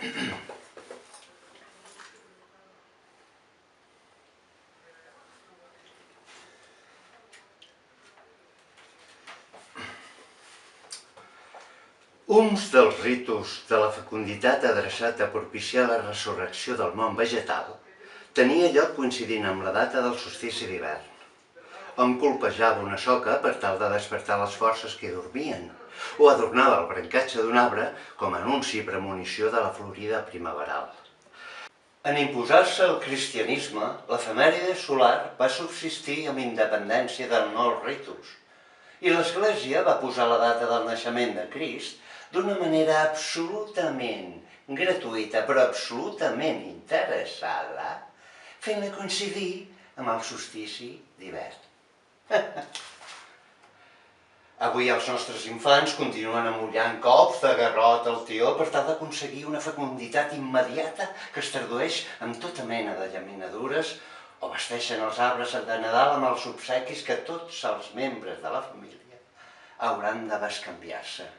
Un dels ritus de la fecunditat adreçat a propiciar la resurrecció del món vegetal tenia lloc coincidint amb la data del solstici d'hivern. Hom colpejava una soca per tal de despertar les forces que hi dormien, o adornava el brancatge d'un arbre com a anunci i premonició de la florida primaveral. En imposar-se el cristianisme, l'efemèride solar va subsistir amb independència del nous ritus, i l'Església va posar la data del naixement de Crist d'una manera absolutament gratuïta, però absolutament interessada, fent-la coincidir amb el solstici d'hivern. Avui els nostres infants continuen amollant cops de garrot al tió per tal d'aconseguir una fecunditat immediata que es tradueix en tota mena de llaminadures o vesteixen els arbres de Nadal amb els obsequis que tots els membres de la família hauran de bescanviar-se.